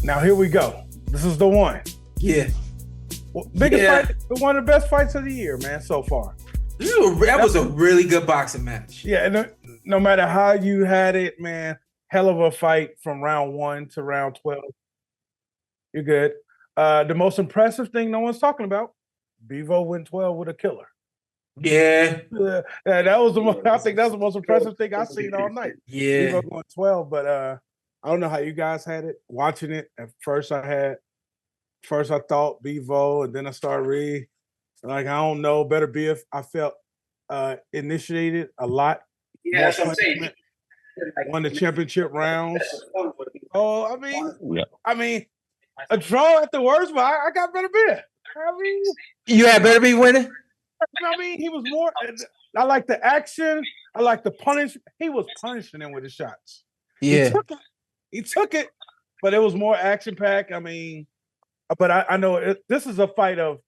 Now here we go. This is the one. Yeah. Biggest fight, one of the best fights of the year, man, so far. That was a really good boxing match. Yeah, and no matter how you had it, man, hell of a fight from round 1 to round 12. You're good. The most impressive thing no one's talking about, Bivol went 12 with a killer. Yeah. That was the most, I think that's the most impressive thing I've seen all night. Yeah. Bivol going 12, but I don't know how you guys had it. Watching it, at first I thought Bivol, and then I started reading. Like, I don't know, Beterbiev, I felt initiated a lot. Yeah, that's what I'm saying. Won the championship rounds. Oh, I mean, a draw at the worst, but I got Beterbiev. You had Beterbiev winning? I mean, he was more. I like the action. I like the punish. He was punishing him with his shots. Yeah, he took it, but it was more action packed. I mean, but I know this is a fight of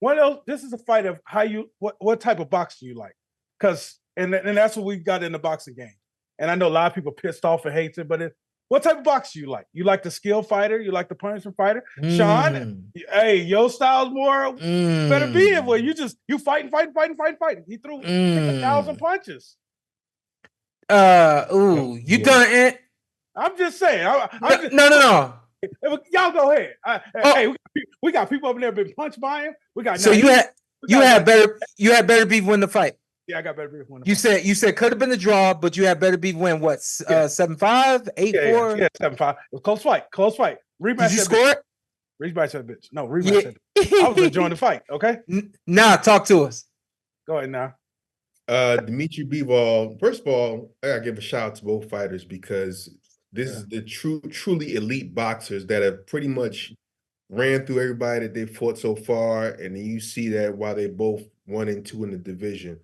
one of those. This is a fight of how you what type of boxing you like, because and that's what we've got in the boxing game. And I know a lot of people pissed off and hates it, but what type of boxer you like? You like the skill fighter? You like the punishing fighter? Sean, hey, your style's more Beterbiev where you fighting. He threw 1,000 punches. You done it? I'm just saying. No. Y'all go ahead. Hey, we got people up there been punched by him. We got so you had Beterbiev win the fight. Yeah, I got Beterbiev win. You said could have been a draw, but you had Beterbiev win what? 7-5, 8-4? Yeah, 7-5. It was close fight. Rematch. Did you score it? Rematch that bitch. No, rematch that bitch. I was enjoying the fight. Okay. Nah, talk to us. Go ahead now. Dimitri Bivol. First of all, I gotta give a shout out to both fighters because this is the truly elite boxers that have pretty much ran through everybody that they've fought so far, and then you see that while they both 1 and 2 in the division.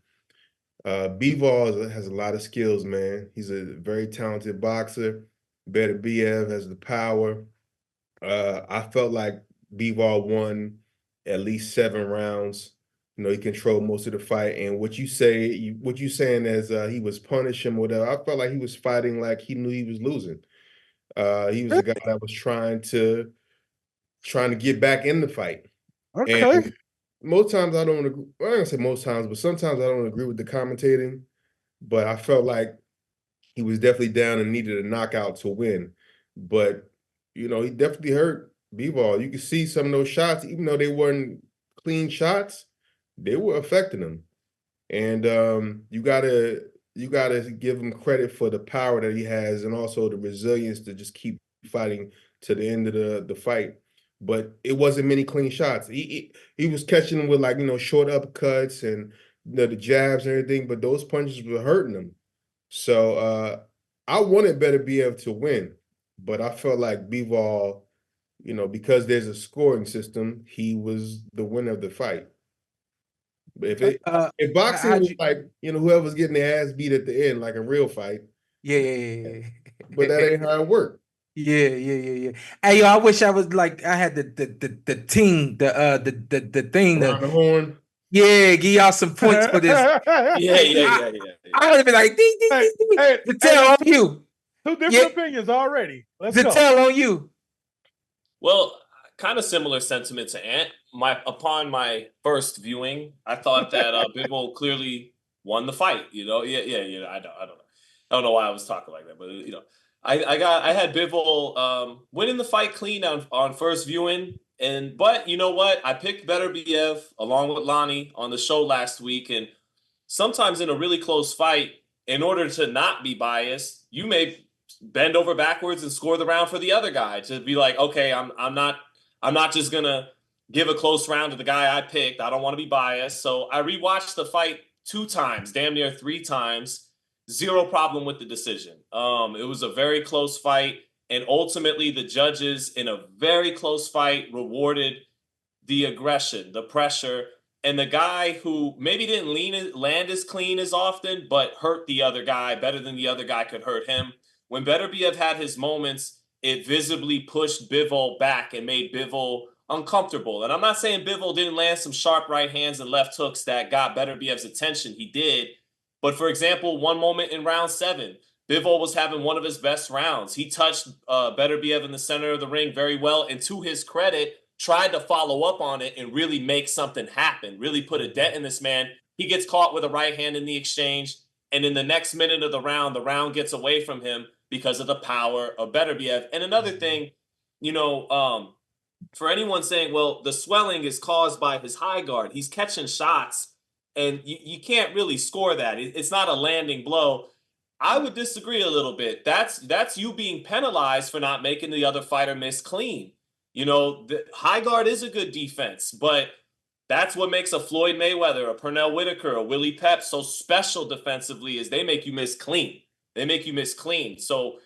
Bivol has a lot of skills, man. He's a very talented boxer. Beterbiev has the power. I felt like Bivol won at least 7 rounds. You know, he controlled most of the fight. And what you saying as he was punishing whatever, I felt like he was fighting like he knew he was losing. He was a guy that was trying to get back in the fight. Okay. And most times I don't agree. Well, I don't say most times, but sometimes I don't agree with the commentating. But I felt like he was definitely down and needed a knockout to win. But, you know, he definitely hurt Bivol. You can see some of those shots, even though they weren't clean shots, they were affecting him. And you gotta give him credit for the power that he has and also the resilience to just keep fighting to the end of the fight. But it wasn't many clean shots. He was catching them with, like, you know, short uppercuts and, you know, the jabs and everything, but those punches were hurting him. So I wanted Beterbiev to win, but I felt like Bivol, you know, because there's a scoring system, he was the winner of the fight. But if boxing was like, you know, whoever's getting their ass beat at the end, like a real fight. Yeah. But that ain't how it worked. Yeah. Hey, yo, I wish I was like I had the team, the thing, around the horn. Yeah, give y'all some points for this. Yeah. I would have been like, ding. The tell on you. 2 different opinions already. Let's go. The tell on you. Well, kind of similar sentiment to Antt. Upon my first viewing, I thought that Bivol clearly won the fight. You know, yeah. I don't know why I was talking like that, but you know, I had Bivol winning the fight clean on first viewing, but you know what? I picked Beterbiev along with Lonnie on the show last week, and sometimes in a really close fight, in order to not be biased, you may bend over backwards and score the round for the other guy to be like, okay, I'm not just gonna give a close round to the guy I picked. I don't want to be biased. So I rewatched the fight 2 times, damn near 3 times. Zero problem with the decision. It was a very close fight. And ultimately, the judges in a very close fight rewarded the aggression, the pressure, and the guy who maybe didn't land as clean as often, but hurt the other guy better than the other guy could hurt him. When Beterbiev had his moments, it visibly pushed Bivol back and made Bivol uncomfortable. And I'm not saying Bivol didn't land some sharp right hands and left hooks that got Beterbiev's attention. He did. But for example, one moment in round 7, Bivol was having one of his best rounds. He touched Beterbiev in the center of the ring very well, and to his credit, tried to follow up on it and really make something happen, really put a dent in this man. He gets caught with a right hand in the exchange, and in the next minute of the round gets away from him because of the power of Beterbiev. And another thing, for anyone saying, well, the swelling is caused by his high guard, he's catching shots, and you can't really score that. It's not a landing blow. I would disagree a little bit. That's you being penalized for not making the other fighter miss clean. The high guard is a good defense, but that's what makes a Floyd Mayweather, a Pernell Whitaker, a Willie Pep so special defensively is they make you miss clean. So,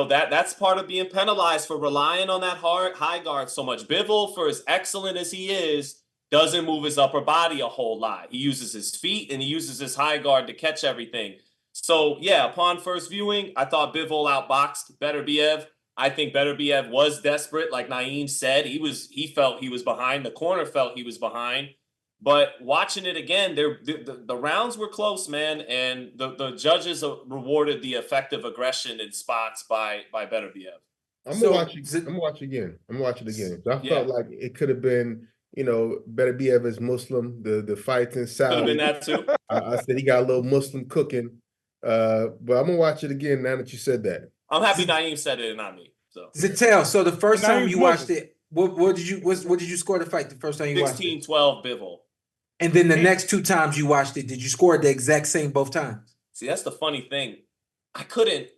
that's part of being penalized for relying on that high guard so much. Bivol, for as excellent as he is, doesn't move his upper body a whole lot. He uses his feet and he uses his high guard to catch everything. So, yeah, upon first viewing, I thought Bivol outboxed Beterbiev. I think Beterbiev was desperate, like Naeem said. He felt he was behind. The corner felt he was behind. But watching it again, the rounds were close, man, and the judges rewarded the effective aggression in spots by Beterbiev. I'm gonna watch it again. I felt like it could have been, Beterbiev is Muslim. The fights in Saudi. Could have been that too. I said he got a little Muslim cooking. But I'm gonna watch it again now that you said that. I'm happy Naeem said it and not me. So Zittel, so the first time you watched it, what did you score the fight the first time you watched it? 16-12 Bivol. And then the next two times you watched it, did you score the exact same both times? See, that's the funny thing. I couldn't.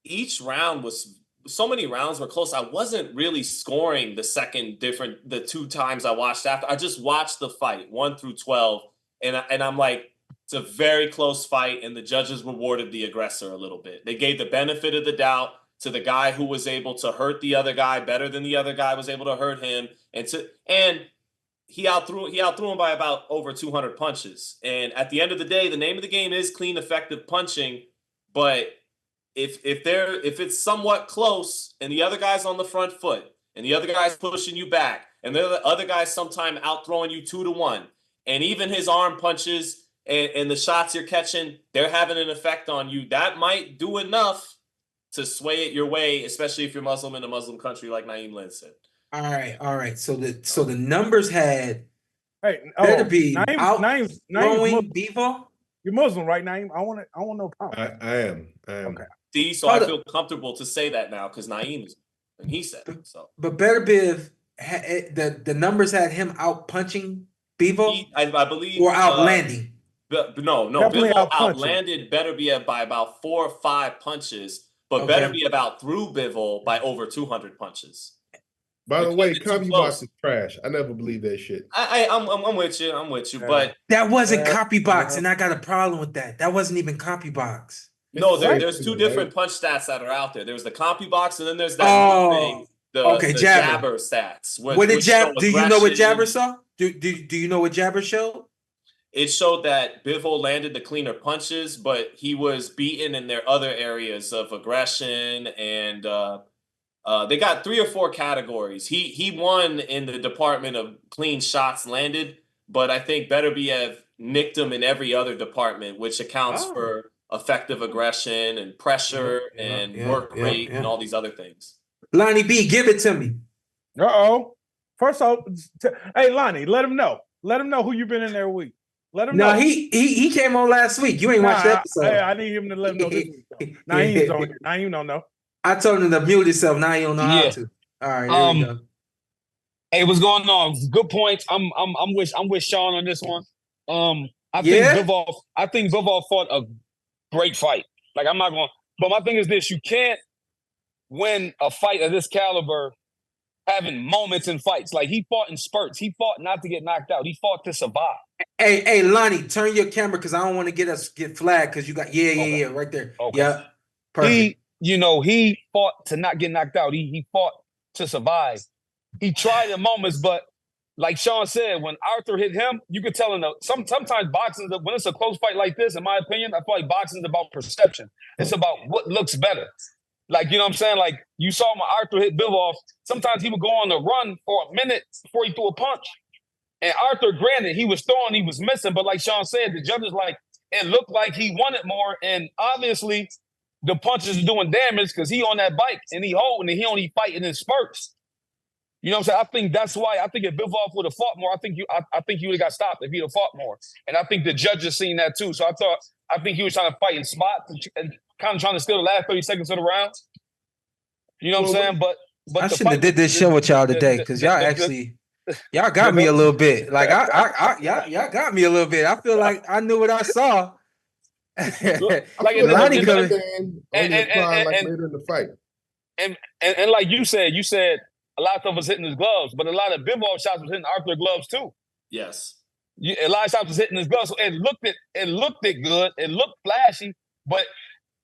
Each round was so many rounds were close. I wasn't really scoring the two times I watched after. I just watched the fight 1 through 12, and I'm like, it's a very close fight, and the judges rewarded the aggressor a little bit. They gave the benefit of the doubt to the guy who was able to hurt the other guy better than the other guy was able to hurt him, and he outthrew him by about over 200 punches. And at the end of the day, the name of the game is clean, effective punching. But if it's somewhat close and the other guy's on the front foot and the other guy's pushing you back and the other guy's sometime outthrowing you 2-1, and even his arm punches and the shots you're catching, they're having an effect on you, that might do enough to sway it your way, especially if you're Muslim in a Muslim country like Naeem Lynn said. All right. So the numbers had Beterbiev Naeem's Bivol. You're Muslim, right, Naeem? I want to know. I am. Okay. See, so I feel comfortable to say that now because Naeem is, and he said it. So, but Beterbiev, the numbers had him out punching Bivol, I believe, or outlanding. No. Bivol outlanded Beterbiev by about 4 or 5 punches, but Beterbiev outthrew Bivol by over 200 punches. By the way, CopyBox is trash. I never believe that shit. I'm with you, but that wasn't CopyBox, and I got a problem with that. That wasn't even CopyBox. No, there's two different punch stats that are out there. There's the CopyBox, and then there's that thing, the Jabber stats. What did Jabber? Do you know what Jabber saw? Do you know what Jabber showed? It showed that Bivol landed the cleaner punches, but he was beaten in their other areas of aggression, and they got 3 or 4 categories. He won in the department of clean shots landed, but I think Beterbiev nicked him in every other department, which accounts for effective aggression and pressure and work rate and all these other things. Lonnie B, give it to me. First off, hey Lonnie, let him know. Let him know who you've been in there with. Let him know. No, he came on last week. You ain't watched that episode. I need him to let him know this week. Naeem's on here. Naeem don't know. I told him to mute himself. Now he don't know how to. All right, there we go. Hey, what's going on? Good points. I'm with Sean on this one. I think Bivol fought a great fight. Like, I'm not going, but my thing is this: you can't win a fight of this caliber having moments in fights. Like, he fought in spurts. He fought not to get knocked out. He fought to survive. Hey, Lonnie, turn your camera because I don't want to get flagged because you got right there. Okay. Yeah, perfect. He fought to not get knocked out. He fought to survive. He tried in moments, but like Sean said, when Arthur hit him, you could tell sometimes boxing, when it's a close fight like this, in my opinion, I feel like boxing is about perception. It's about what looks better. Like, you know what I'm saying? Like, you saw when Arthur hit Bivol, sometimes he would go on the run for a minute before he threw a punch. And Arthur, granted, he was throwing, he was missing, but like Sean said, the judges, like, it looked like he wanted more. And obviously, the punches are doing damage because he on that bike and he holding and he only fighting in spurts. You know what I'm saying? I think that's why. I think if Bivol would have fought more, I think he would have got stopped if he'd have fought more. And I think the judges seen that too. So I think he was trying to fight in spots and kind of trying to steal the last 30 seconds of the round. You know what I'm saying? But I shouldn't have did this show with y'all today because y'all got me a little bit. Like y'all got me a little bit. I feel like I knew what I saw. Like Lonnie later in the fight. And like you said a lot of stuff was hitting his gloves, but a lot of Bivol shots was hitting Arthur gloves too. Yes. A lot of shots was hitting his gloves. So it looked good. It looked flashy, but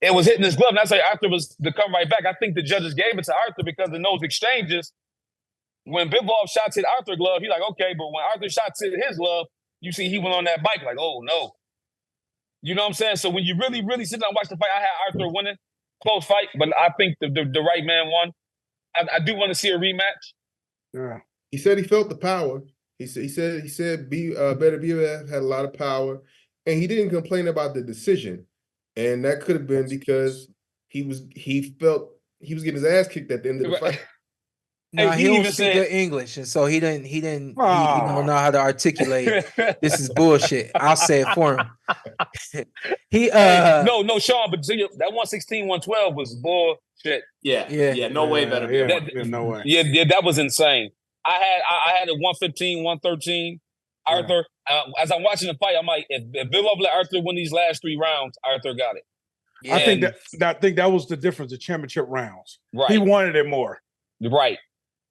it was hitting his glove. And that's why Arthur was to come right back. I think the judges gave it to Arthur because in those exchanges, when Bivol shots hit Arthur's glove, he's like, okay, but when Arthur shots hit his glove, you see he went on that bike like, oh no. You know what I'm saying? So when you really, really sit down and watch the fight, I had Arthur winning. Close fight, but I think the right man won. I do want to see a rematch. Yeah. He said he felt the power. He said Beterbiev had a lot of power, and he didn't complain about the decision. And that could have been because he felt he was getting his ass kicked at the end of the fight. No, he don't speak good English, and so he don't know how to articulate. This is bullshit. I'll say it for him. No, Sean, but that 116, 112 was bullshit. Yeah. No way better. No way. Yeah, that was insane. I had a 115, 113. Arthur, as I'm watching the fight, I'm like, if Bivol let Arthur win these last 3 rounds, Arthur got it. Yeah. I think that was the difference. The championship rounds. Right. He wanted it more. Right.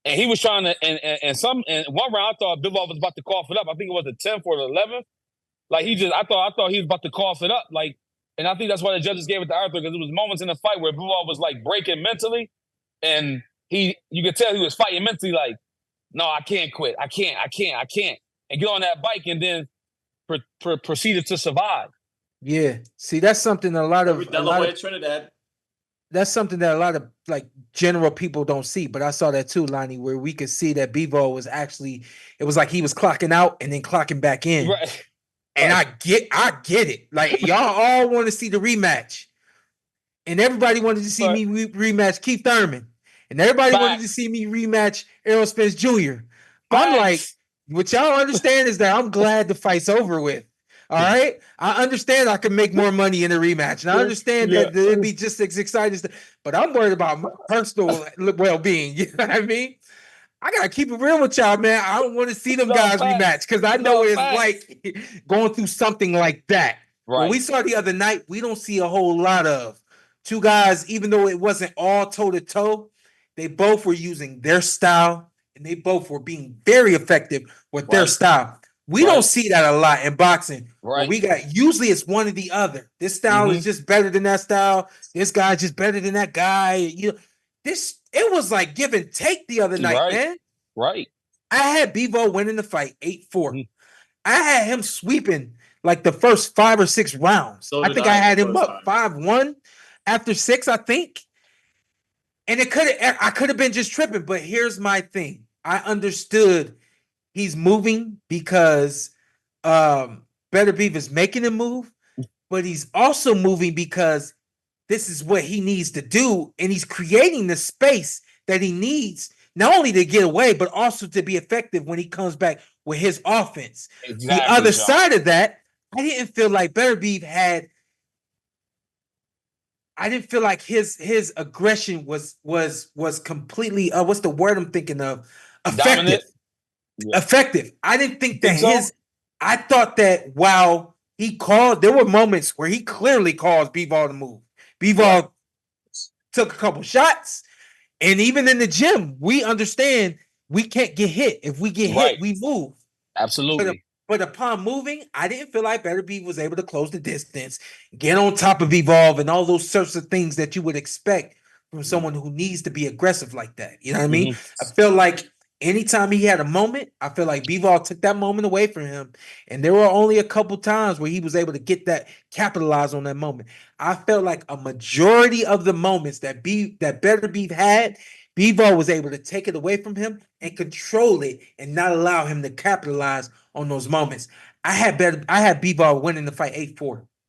And he was trying to, and one round I thought Bivol was about to cough it up. I think it was the 10th or the 11th. Like I thought he was about to cough it up. Like, and I think that's why the judges gave it to Arthur because there was moments in the fight where Bivol was like breaking mentally, and you could tell he was fighting mentally. Like, no, I can't quit. I can't, and get on that bike and then proceeded to survive. Yeah. See, that's something Trinidad. That's something that a lot of like general people don't see, but I saw that too, Lonnie, where we could see that Bivol was actually, it was like he was clocking out and then clocking back in. Right. And I get it. Like y'all all want to see the rematch. And everybody wanted to see me rematch Keith Thurman. And everybody wanted to see me rematch Errol Spence Jr. I'm like, what y'all understand is that I'm glad the fight's over with. All right, I understand I can make more money in a rematch, and I understand that it'd be just as exciting. But I'm worried about my personal well-being. You know what I mean? I gotta keep it real with y'all, man. I don't want to see them guys rematch because I know it's like going through something like that. Right. What we saw the other night, we don't see a whole lot of 2 guys, even though it wasn't all toe-to-toe. They both were using their style, and they both were being very effective with their style. We don't see that a lot in boxing. Right. We got usually it's one or the other. This style is just better than that style. This guy's just better than that guy. You know, it was like give and take the other night, man. Right. I had Bivol winning the fight 8-4. I had him sweeping like the first 5 or 6 rounds. So I think I had him up 5-1 after 6, I think. And I could have been just tripping, but here's my thing. I understood he's moving because Beterbiev is making him move, but he's also moving because this is what he needs to do, and he's creating the space that he needs not only to get away, but also to be effective when he comes back with his offense. Exactly, the other side of that, I didn't feel like Beterbiev had. I didn't feel like his aggression was completely. What's the word I'm thinking of? Effective. Dominant. Yeah. Effective. I didn't think that I thought that while he called, there were moments where he clearly caused Bivol to move. Bivol took a couple shots, and even in the gym, we understand we can't get hit. If we get hit, we move. Absolutely. But upon moving, I didn't feel like Beterbiev was able to close the distance, get on top of Bivol, and all those sorts of things that you would expect from someone who needs to be aggressive like that. You know what I mean? I feel like anytime he had a moment, I feel like Bivol took that moment away from him. And there were only a couple times where he was able to capitalize on that moment. I felt like a majority of the moments that Beterbiev had, Bivol was able to take it away from him and control it and not allow him to capitalize on those moments. I had Bivol winning the fight 8-4.